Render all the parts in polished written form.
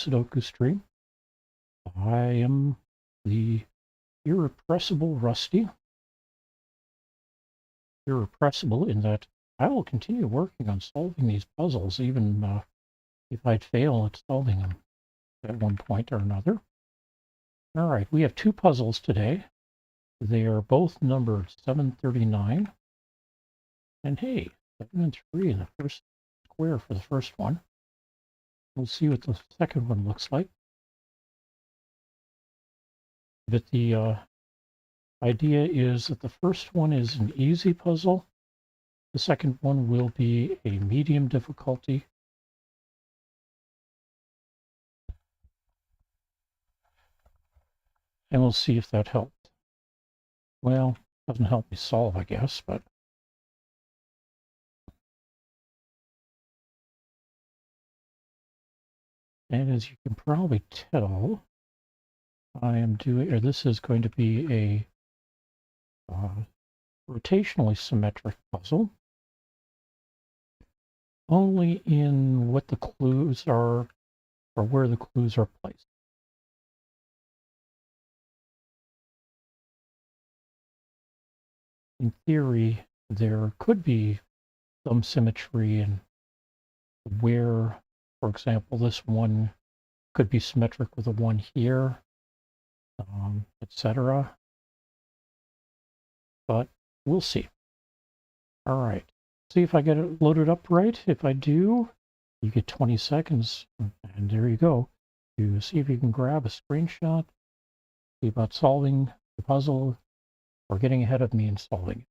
Sudoku stream. I am the irrepressible Rusty. Irrepressible in that I will continue working on solving these puzzles even if I'd fail at solving them at one point or another. All right, we have two puzzles today. They are both numbered 739. And hey, 7 and 3 in the first square for the first one. We'll see what the second one looks like. But the idea is that the first one is an easy puzzle. The second one will be a medium difficulty. And we'll see if that helps. Well, doesn't help me solve, I guess, but and as you can probably tell, I am doing, or this is going to be a rotationally symmetric puzzle, only in what the clues are, or where the clues are placed. In theory, there could be some symmetry in where, for example, this one could be symmetric with the one here, etc. But we'll see. All right, see if I get it loaded up right. If I do, you get 20 seconds, and there you go. To see if you can grab a screenshot, see about solving the puzzle or getting ahead of me in solving it.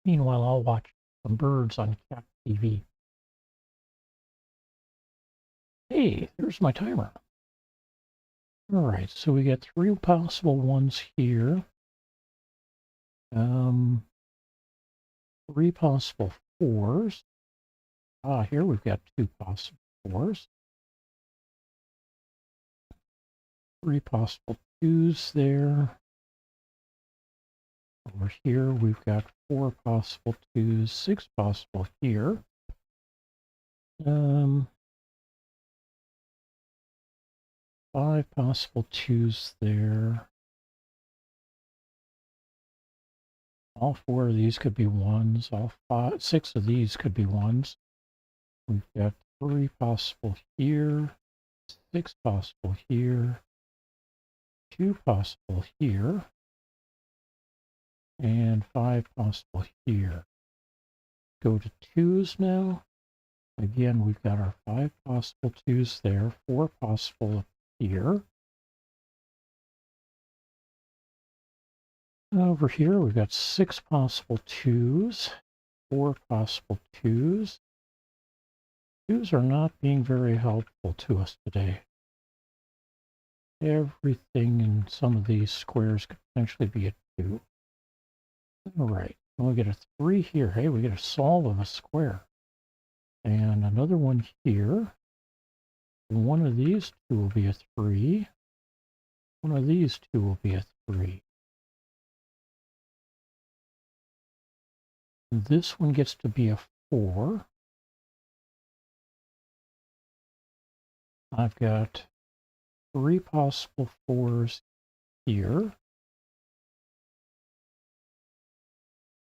Meanwhile, I'll watch some birds on Cat TV. Hey, there's my timer. All right, so we get 3 possible ones here. 3 possible 4s. Here we've got 2 possible 4s. 3 possible 2s there. Over here we've got 4 possible 2s, 6 possible here. 5 possible 2s there. All 4 of these could be 1s. All 6 of these could be 1s. We've got 3 possible here, 6 possible here, 2 possible here, and 5 possible here. Go to 2s now. Again, we've got our 5 possible 2s there, 4 possible here. Over here, we've got 6 possible 2s, 4 possible 2s. 2s are not being very helpful to us today. Everything in some of these squares could potentially be a 2. All right, and we get a 3 here. Hey, we get a solve of a square. And another one here. And one of these 2 will be a 3. One of these 2 will be a 3. And this one gets to be a 4. I've got 3 possible 4s here.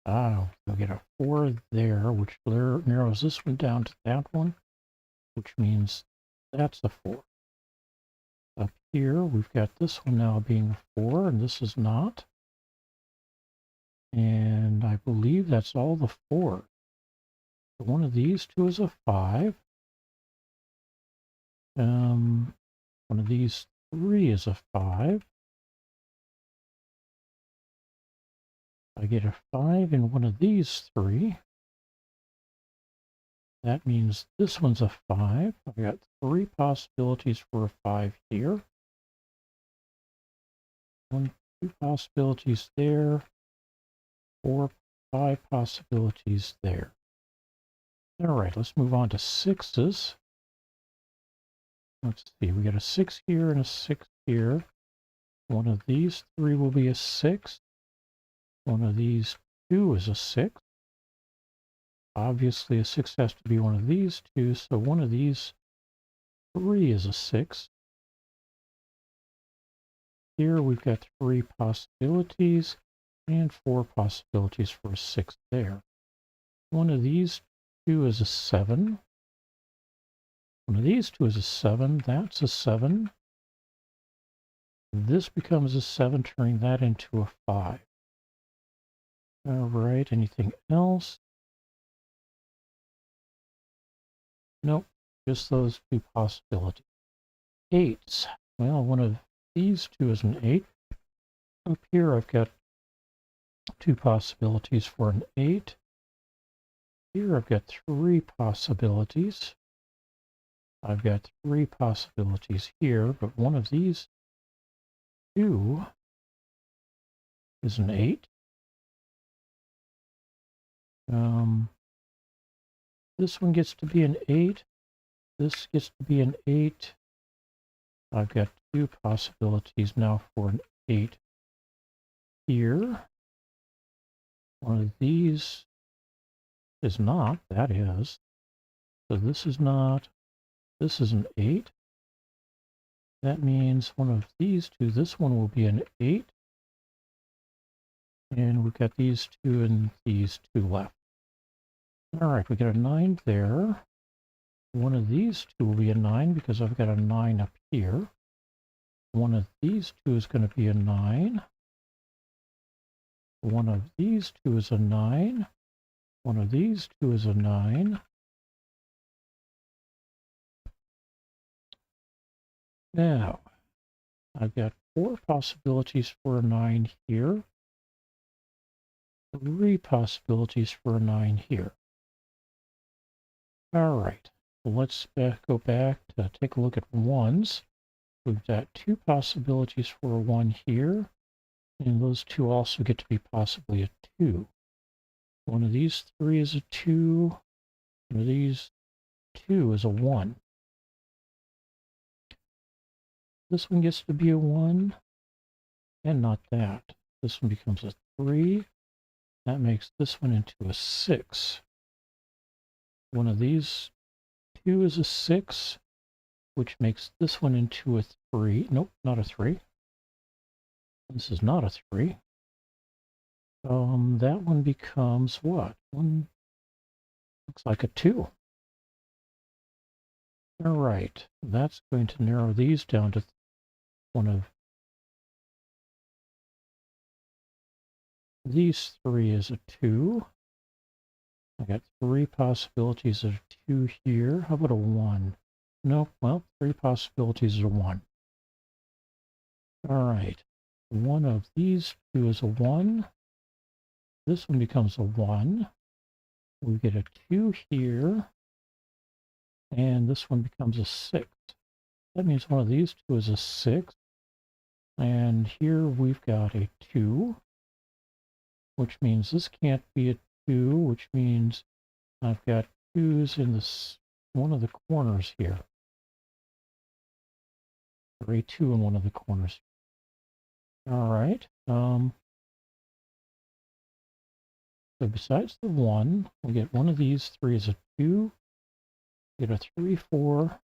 We'll get a 4 there, which narrows this one down to that one, which means that's a 4. Up here, we've got this one now being a 4, and this is not. And I believe that's all the 4. So one of these 2 is a 5. One of these 3 is a 5. I get a 5 in one of these 3. That means this one's a 5. I've got 3 possibilities for a 5 here. 1, 2 possibilities there. 4, 5 possibilities there. All right, let's move on to 6s. Let's see, we got a 6 here and a 6 here. One of these 3 will be a 6. One of these 2 is a 6. obviously a 6 has to be one of these two, so one of these 3 is a 6. Here we've got 3 possibilities and 4 possibilities for a 6 there. One of these 2 is a 7. One of these 2 is a 7. That's a 7. This becomes a 7, turning that into a 5. All right, anything else? Nope, just those 2 possibilities. 8s. Well, one of these 2 is an 8. Up here I've got 2 possibilities for an 8. Here I've got 3 possibilities. I've got 3 possibilities here, but one of these 2 is an 8. This one gets to be an 8. This gets to be an 8. I've got 2 possibilities now for an 8 here. One of these is not, that is. So this is not, this is an 8. That means one of these 2, this one will be an 8. And we've got these 2 and these 2 left. All right, we got a 9 there. One of these 2 will be a 9 because I've got a 9 up here. One of these 2 is going to be a 9. One of these 2 is a 9. One of these 2 is a 9. Now, I've got 4 possibilities for a 9 here. 3 possibilities for a 9 here. All right, let's go back to take a look at 1s. We've got 2 possibilities for a 1 here, and those 2 also get to be possibly a 2. One of these 3 is a 2. One of these 2 is a 1. This one gets to be a 1, and not that. This one becomes a 3. That makes this one into a 6. One of these 2 is a 6, which makes this one into a 3. Nope, not a 3. This is not a 3. That one becomes what? One looks like a 2. All right, that's going to narrow these down to one of these 3 is a 2. I got 3 possibilities of 2 here. How about a 1? Nope, well, 3 possibilities of a 1. All right, one of these 2 is a 1. This one becomes a 1. We get a 2 here, and this one becomes a 6. That means one of these 2 is a 6. And here we've got a 2, which means this can't be a 2, which means I've got 2s in this one of the corners here. Or a 2 in one of the corners. All right. So besides the 1, we get one of these 3 is a 2. Get a 3, 4.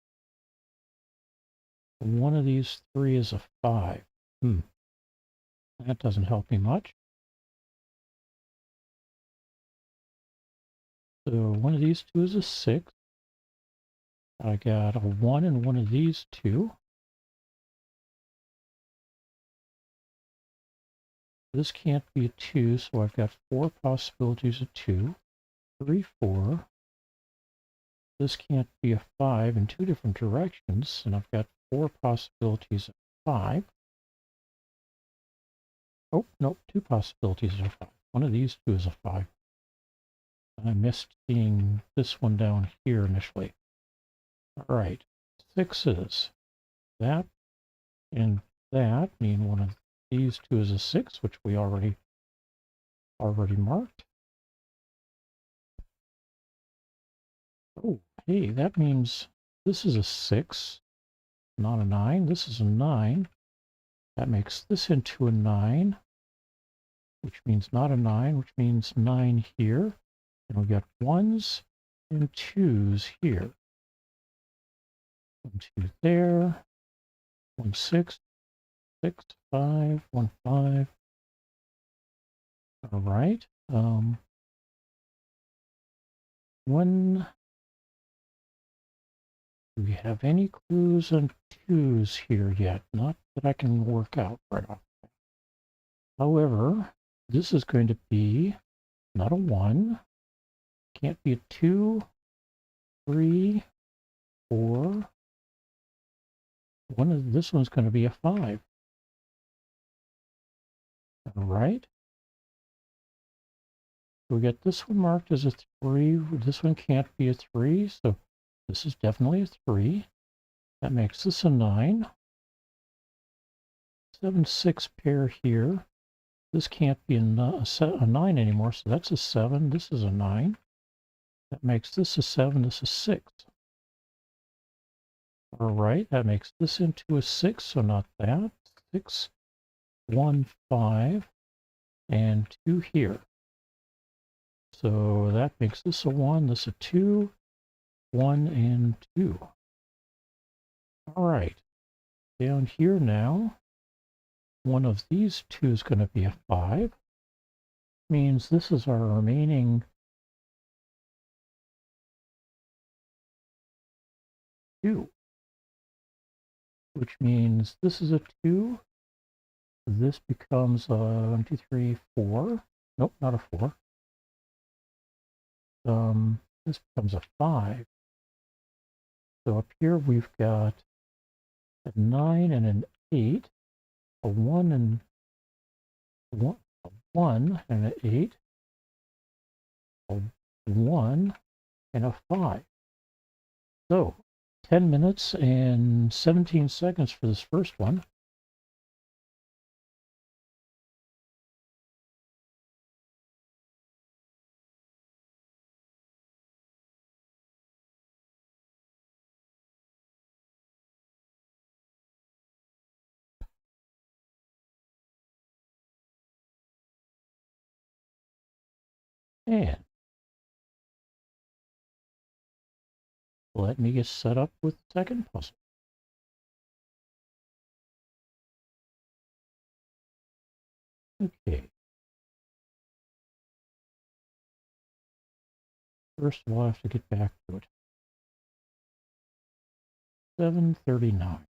And one of these 3 is a 5. That doesn't help me much. So one of these 2 is a 6. I got a 1 in one of these 2. This can't be a 2, so I've got 4 possibilities of 2. 3, 4. This can't be a 5 in 2 different directions, and I've got 4 possibilities of 5. Oh, nope, 2 possibilities of 5. One of these 2 is a 5. I missed seeing this one down here initially. All right, 6s. That and that mean one of these 2 is a 6, which we already marked. Oh, hey, that means this is a 6, not a 9. This is a 9. That makes this into a 9, which means not a 9, which means 9 here. And we got 1s and 2s here. 1, 2 there. 1, 6, 6, 5, 1, 5. All right. When do we have any clues on 2s here yet? Not that I can work out right off. However, this is going to be not a 1. Can't be a 2, 3, 4. This one's going to be a 5. All right. We get this one marked as a 3. This one can't be a 3, so this is definitely a 3. That makes this a 9. 7, 6 pair here. This can't be a 9 anymore, so that's a 7. This is a 9. That makes this a 7. This is 6. All right, that makes this into a 6, so not that. 6, 1, 5, and 2 here. So that makes this a 1, this a 2, 1, and 2. All right, down here now, one of these two is going to be a 5. Means this is our remaining 2. Which means this is a 2. This becomes a 1, 2, 3, 4. Nope, not a 4. This becomes a 5. So up here we've got a 9 and an 8, a 1 and a 1 and an 8, a 1 and a 5. So 10 minutes and 17 seconds for this first one. And let me get set up with the second puzzle. Okay. First of all, I have to get back to it. 739.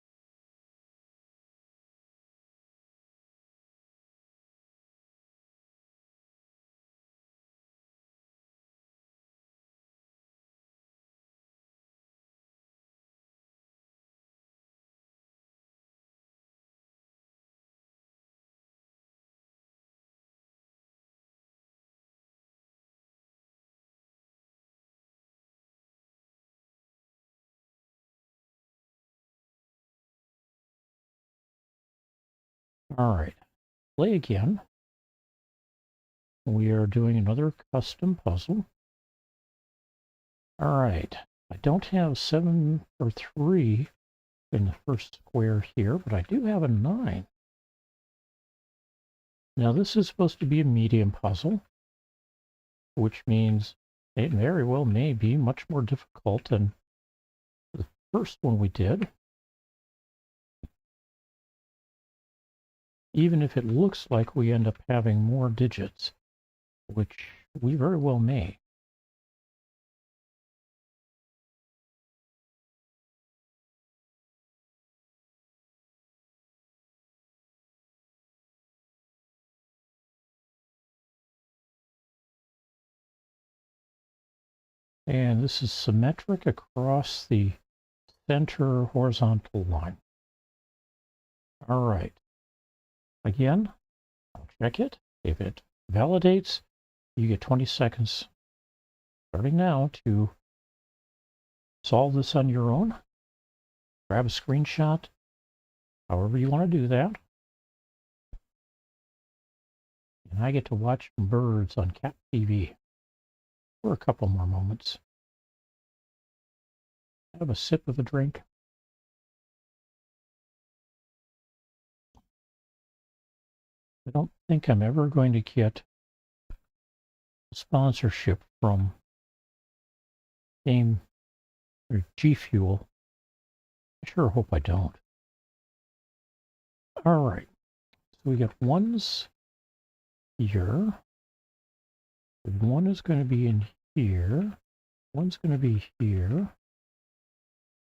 All right, play again. We are doing another custom puzzle. All right, I don't have 7 or 3 in the first square here, but I do have a 9. Now this is supposed to be a medium puzzle, which means it very well may be much more difficult than the first one we did. Even if it looks like we end up having more digits, which we very well may. And this is symmetric across the center horizontal line. All right. Again, I'll check it. If it validates, you get 20 seconds starting now to solve this on your own. Grab a screenshot, however you want to do that. And I get to watch birds on Cat TV for a couple more moments. Have a sip of a drink. I don't think I'm ever going to get sponsorship from game or G Fuel. I sure hope I don't. All right, so we got ones here. One is going to be in here. One's going to be here.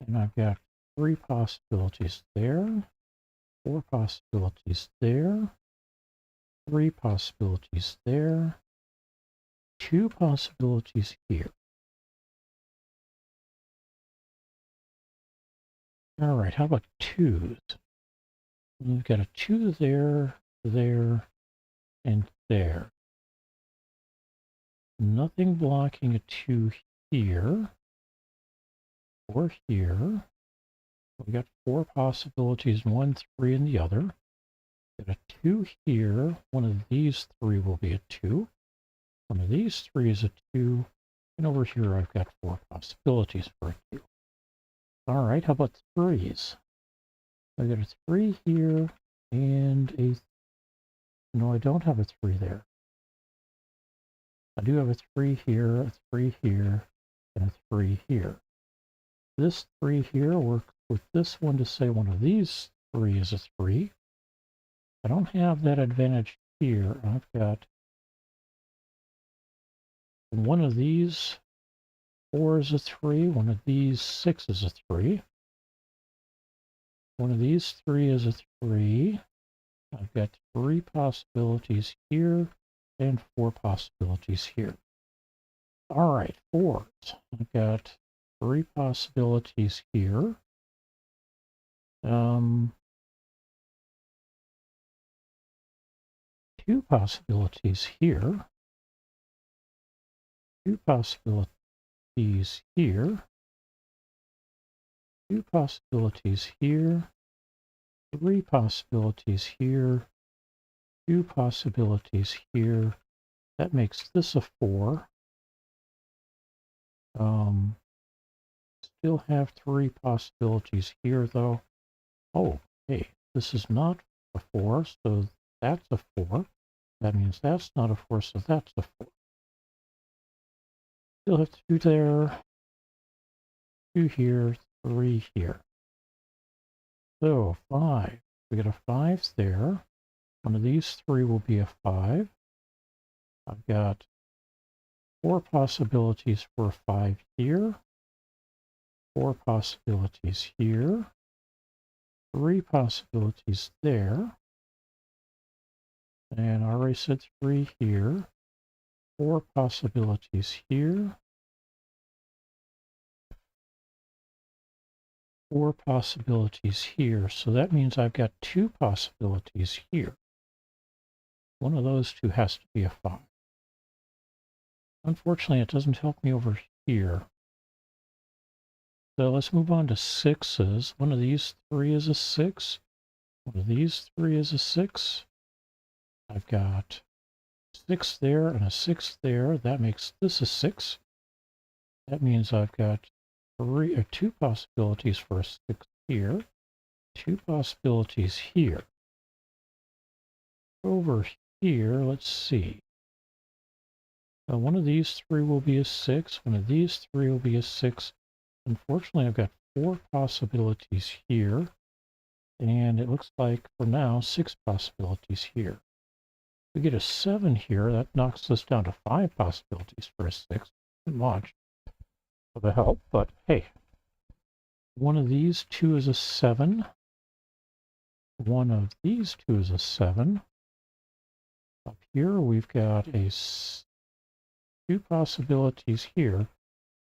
And I've got 3 possibilities there. 4 possibilities there. 3 possibilities there. 2 possibilities here. All right, how about 2s? We've got a 2 there, there, and there. Nothing blocking a 2 here or here. We got 4 possibilities, 1, 3, and the other. Got a 2 here. One of these 3 will be a 2. One of these 3 is a 2. And over here I've got 4 possibilities for a 2. All right, how about 3s? I got a 3 here and a... No, I don't have a 3 there. I do have a 3 here, a 3 here, and a 3 here. This 3 here works with this one to say one of these 3 is a 3. I don't have that advantage here. I've got one of these 4 is a 3, one of these 6 is a 3. One of these 3 is a 3. I've got 3 possibilities here and 4 possibilities here. All right, 4s. I've got 3 possibilities here. 2 possibilities here. 2 possibilities here. 2 possibilities here. 3 possibilities here. 2 possibilities here. That makes this a 4. Still have 3 possibilities here, though. Oh, hey, this is not a 4, so that's a 4. That means that's not a 4, so that's a 4. Still have 2 there, 2 here, 3 here. So 5. We got a 5 there. One of these 3 will be a 5. I've got 4 possibilities for a 5 here. 4 possibilities here. 3 possibilities there. And I already said 3 here. 4 possibilities here. 4 possibilities here. So that means I've got 2 possibilities here. One of those 2 has to be a 5. Unfortunately, it doesn't help me over here. So let's move on to 6s. One of these 3 is a 6. One of these 3 is a 6. I've got 6 there and a 6 there. That makes this a 6. That means I've got 2 possibilities for a 6 here. 2 possibilities here. Over here, let's see. One of these 3 will be a 6. One of these 3 will be a 6. Unfortunately, I've got 4 possibilities here. And it looks like, for now, 6 possibilities here. If we get a 7 here, that knocks us down to 5 possibilities for a 6. Not much of a help, but hey. One of these 2 is a 7. One of these 2 is a 7. Up here, we've got 2 possibilities here.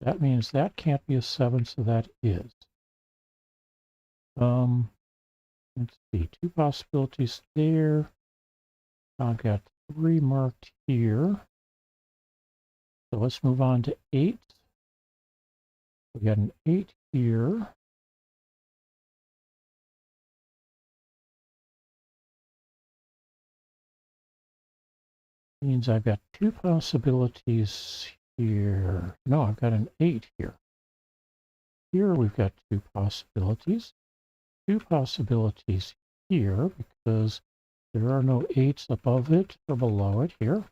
That means that can't be a 7, so that is. Let's see, 2 possibilities there. I've got 3 marked here. So let's move on to 8. We got an 8 here. Means I've got 2 possibilities here. No, I've got an 8 here. Here we've got 2 possibilities. 2 possibilities here because there are no 8s above it or below it here.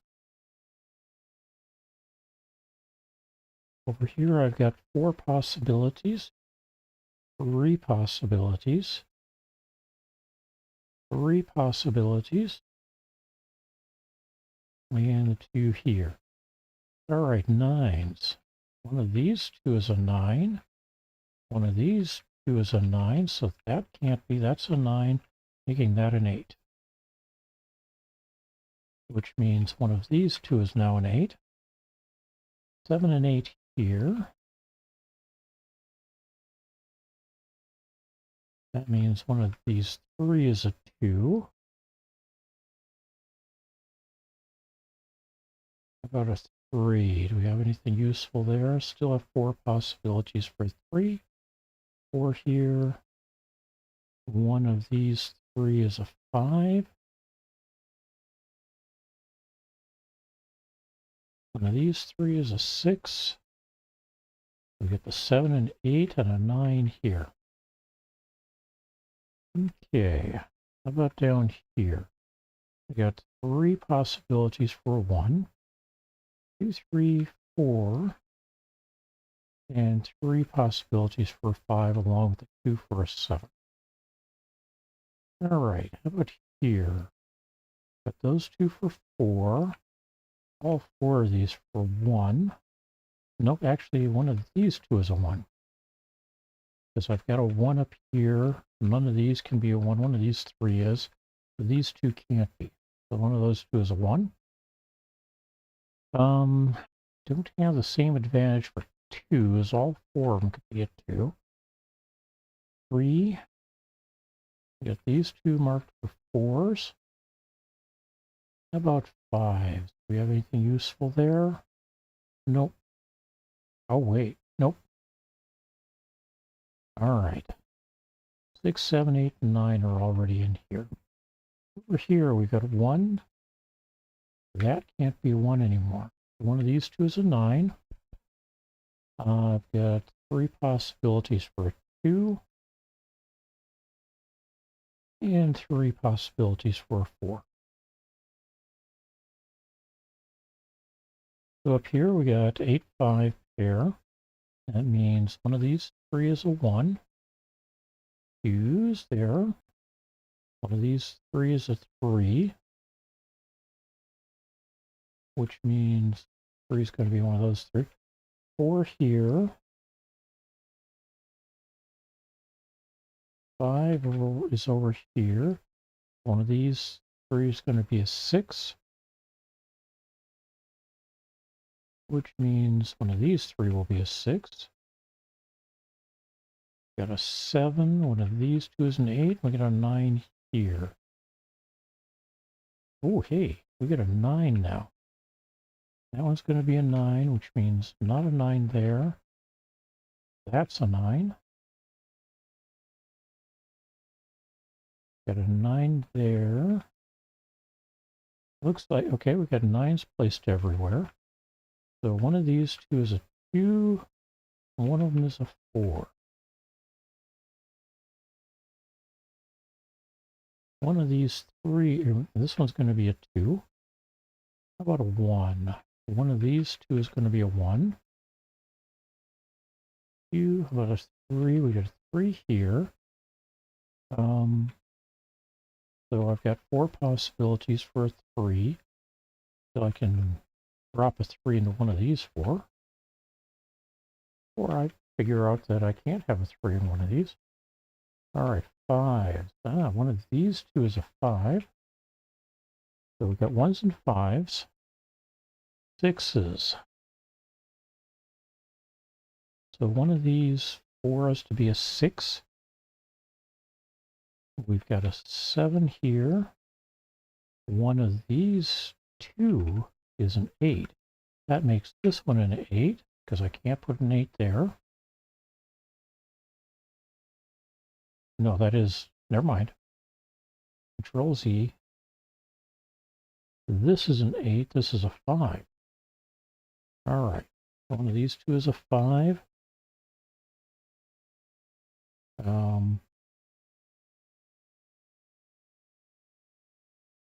Over here, I've got 4 possibilities, 3 possibilities, 3 possibilities, and 2 here. All right, 9s. One of these 2 is a 9. One of these 2 is a 9, so that can't be. That's a 9, making that an 8. Which means one of these 2 is now an 8. 7 and 8 here. That means one of these 3 is a 2. How about a 3? Do we have anything useful there? Still have 4 possibilities for 3. 4 here. One of these 3 is a 5. One of these 3 is a 6. We get the 7 and 8 and a 9 here. Okay, how about down here? We got 3 possibilities for 1, 2, 3, 4, and 3 possibilities for 5, along with the 2 for a 7. All right, how about here? Got those 2 for 4, all 4 of these for 1. Nope, actually, one of these 2 is a 1. Because I've got a 1 up here. None of these can be a 1. One of these 3 is. But these 2 can't be. So one of those 2 is a 1. Don't have the same advantage for 2 as all 4 of them could be a 2. 3. Get these 2 marked for 4s. How about 5s? Do we have anything useful there? Nope. Oh, wait. Nope. All right. 6, 7, 8, and 9 are already in here. Over here, we've got 1. That can't be a 1 anymore. One of these 2 is a 9. I've got 3 possibilities for a 2. And 3 possibilities for a 4. So up here, we got 8, 5 pair. That means one of these 3 is a 1. 2's there. One of these 3 is a 3. Which means 3 is going to be one of those 3. 4 here. 5 is over here. One of these 3 is going to be a 6. Which means one of these 3 will be a 6. Got a 7. One of these 2 is an 8. We got a 9 here. Oh, hey, we got a 9 now. That one's going to be a 9, which means not a 9 there. That's a 9. Got a 9 there. Looks like, okay, we got 9s placed everywhere. So one of these 2 is a 2, and one of them is a 4. One of these 3, this one's going to be a 2. How about a 1? One of these 2 is going to be a 1. 2, how about a 3? We got a 3 here. So I've got 4 possibilities for a 3. So I can drop a 3 into one of these 4. Or I figure out that I can't have a 3 in one of these. All right, 5s. One of these 2 is a 5. So we've got 1s and 5s. 6s. So one of these 4 is to be a 6. We've got a 7 here. One of these 2 is an 8. That makes this one an 8, because I can't put an 8 there. No, that is, never mind. Control Z. This is an 8, this is a 5. All right, one of these 2 is a 5.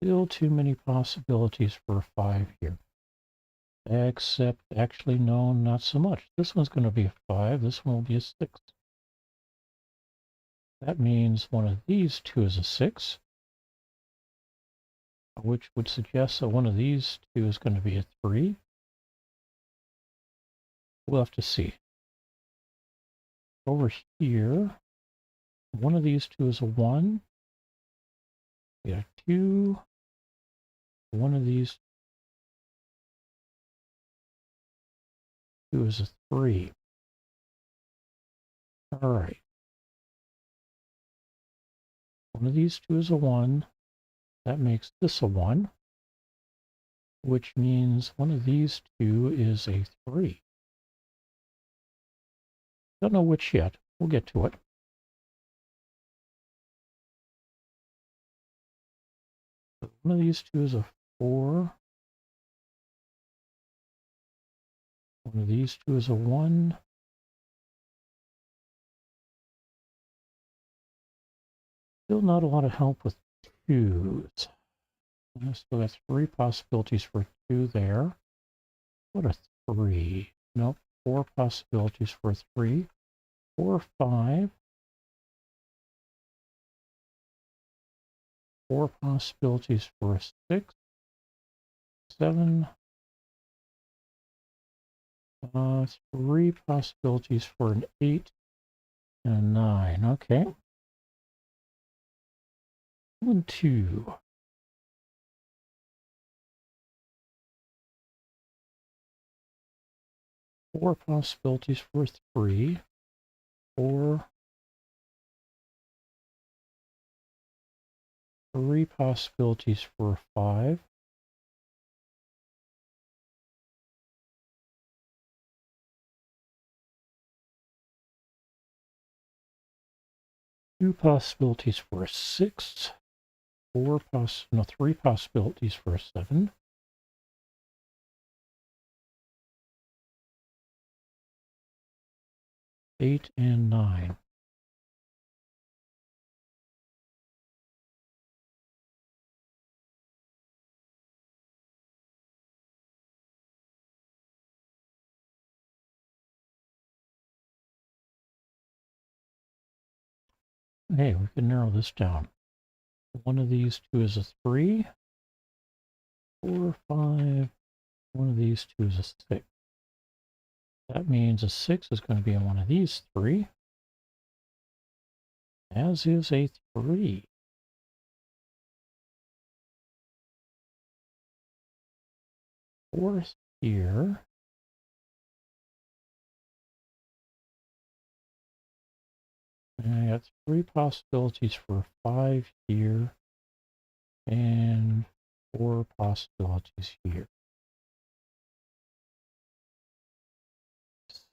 Still too many possibilities for a 5 here. Except, actually, no, not so much. This one's going to be a 5. This one will be a 6. That means one of these two is a 6, which would suggest that one of these two is going to be a 3. We'll have to see. Over here, one of these two is a 1. We got a 2. One of these two is a 3. All right. One of these two is a 1. That makes this a 1, which means one of these two is a 3. Don't know which yet. We'll get to it. But one of these two is a 4. One of these two is a 1. Still not a lot of help with 2s. So that's 3 possibilities for 2 there. What a 3. Nope. 4 possibilities for 3. 4, 5. 4 possibilities for a 6. 7. 3 possibilities for an 8 and a 9. Okay. 1, 2. 4 possibilities for 3. 4. 3 possibilities for 5. 2 possibilities for a 6. 3 possibilities for a 7. 8 and 9. Hey, we can narrow this down. One of these two is a 3. 4, 5. One of these two is a 6. That means a 6 is going to be in one of these 3, as is a 3. 4 here. And I got 3 possibilities for 5 here, and 4 possibilities here.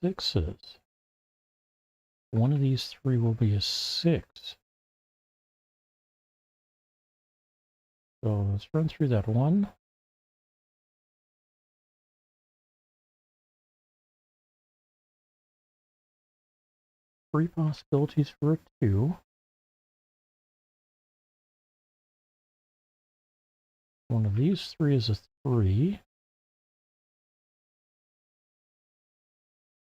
6s. One of these 3 will be a 6. So let's run through that one. Three possibilities for a 2. One of these 3 is a 3.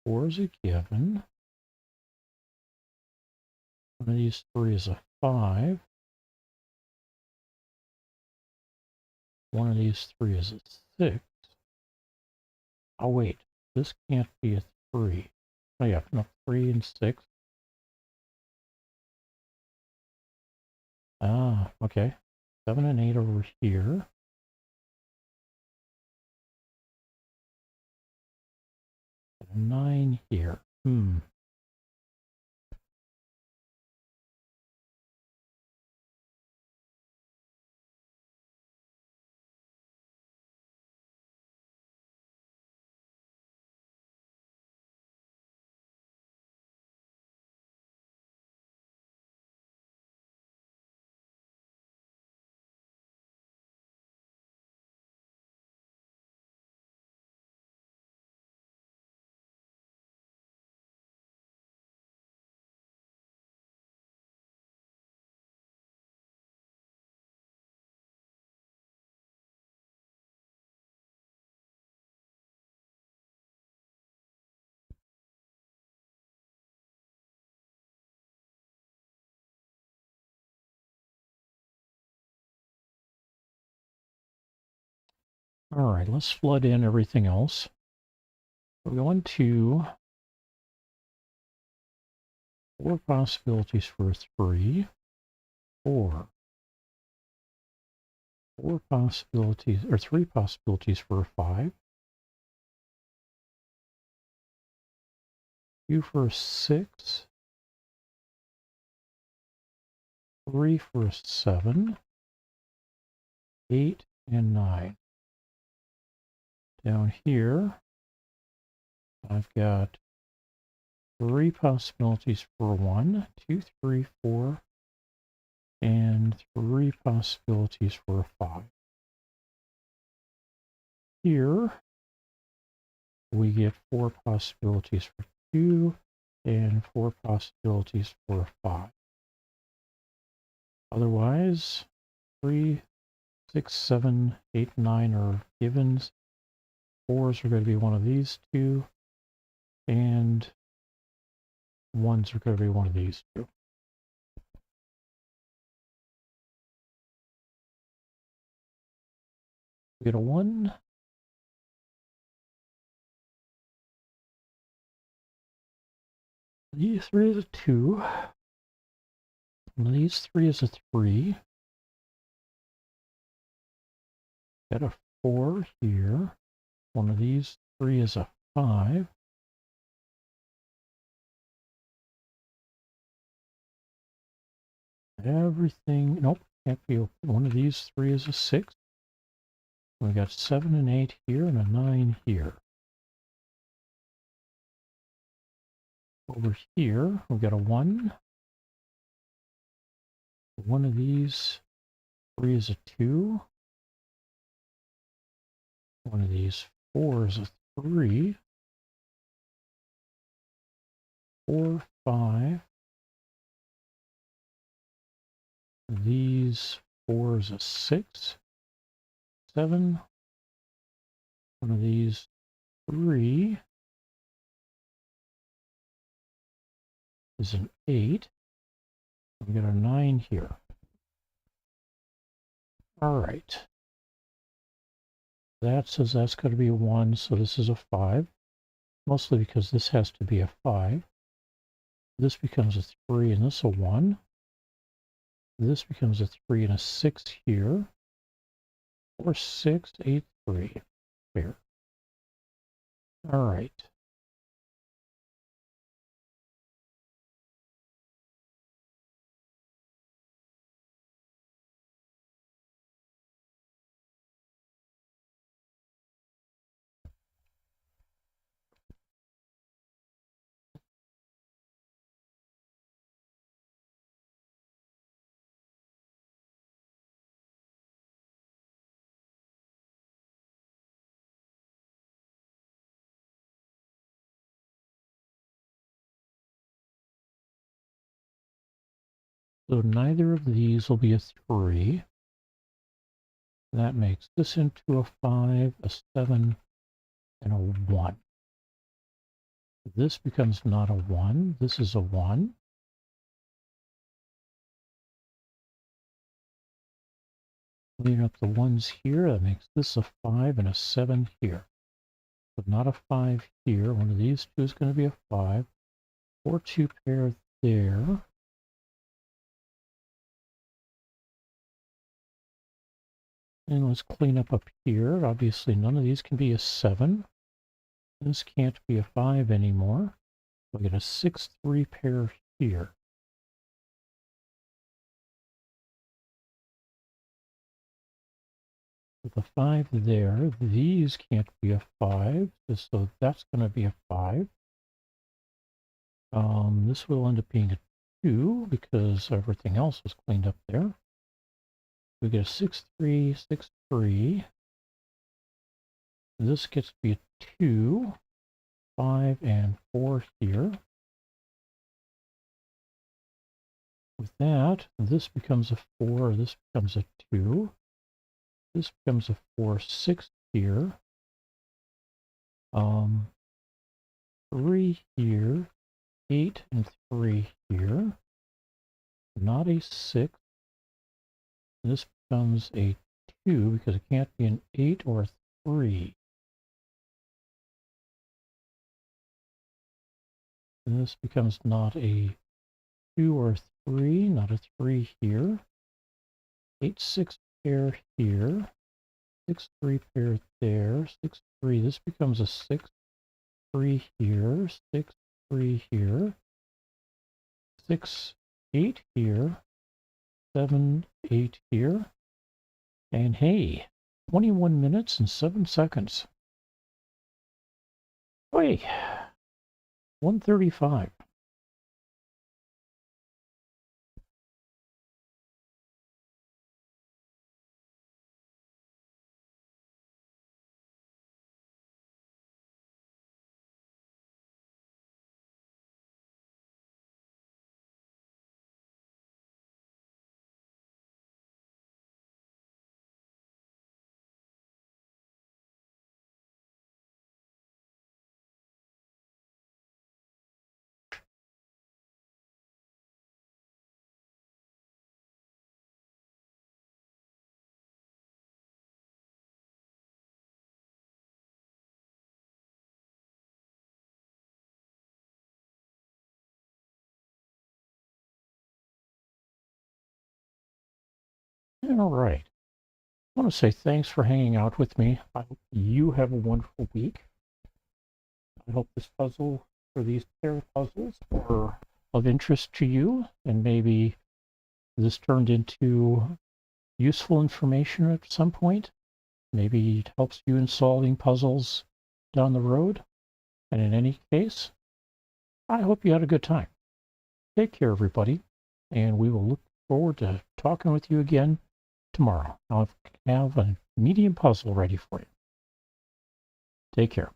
4 is a given. One of these 3 is a 5. One of these 3 is a 6. Oh, wait. This can't be a 3. Oh, yeah. No, 3 and 6. Ah, okay. 7 and 8 over here. And 9 here. All right, let's flood in everything else. We're going to 4 possibilities for 3, 4. 4 possibilities, or 3 possibilities for 5. 2 for 6. 3 for 7. 8 and 9. Down here, I've got 3 possibilities for 1, 2, 3, 4, and 3 possibilities for 5. Here, we get 4 possibilities for 2 and 4 possibilities for 5. Otherwise, 3, 6, 7, 8, 9 are givens. 4s are going to be one of these two, and 1s are going to be one of these two. We get a 1. These 3 is a 2. One of these 3 is a 3. Got a 4 here. One of these 3 is a 5. Everything, nope, can't be open. One of these 3 is a 6. We got 7 and 8 here and a 9 here. Over here, we've got a 1. One of these 3 is a 2. One of these 4 is a 3. 4, 5. These 4 is a 6. 7. One of these 3 is an 8. We got a 9 here. All right. That says that's going to be a 1, so this is a 5. Mostly because this has to be a 5. This becomes a 3 and this a 1. This becomes a 3 and a 6 here. 4, 6, 8, 3. Fair. All right. So neither of these will be a 3. That makes this into a 5, a 7, and a 1. This becomes not a 1. This is a 1. Clean up the 1s here. That makes this a 5 and a 7 here. But not a 5 here. One of these two is going to be a 5. 4, 2 pair there. And let's clean up here. Obviously, none of these can be a 7. This can't be a 5 anymore. We'll get a 6, 3 pair here. With a 5 there, these can't be a 5, so that's going to be a 5. This will end up being a 2 because everything else was cleaned up there. We get a 6, 3, 6, 3. This gets to be a 2, 5, and 4 here. With that, this becomes a 4, this becomes a 2. This becomes a 4, 6 here. 3 here. 8 and 3 here. Not a 6. This becomes a 2 because it can't be an 8 or a 3. And this becomes not a 2 or 3, not a 3 here. 8, 6 pair here. 6, 3 pair there. 6, 3. This becomes a 6, 3 here. 6, 3 here. 6, 8 here. 7, 8 here. And hey, 21 minutes and 7 seconds. Wait, 135. All right. I want to say thanks for hanging out with me. I hope you have a wonderful week. I hope this puzzle, or these pair of puzzles, were of interest to you, and maybe this turned into useful information at some point. Maybe it helps you in solving puzzles down the road. And in any case, I hope you had a good time. Take care, everybody, and we will look forward to talking with you again tomorrow. I'll have a medium puzzle ready for you. Take care.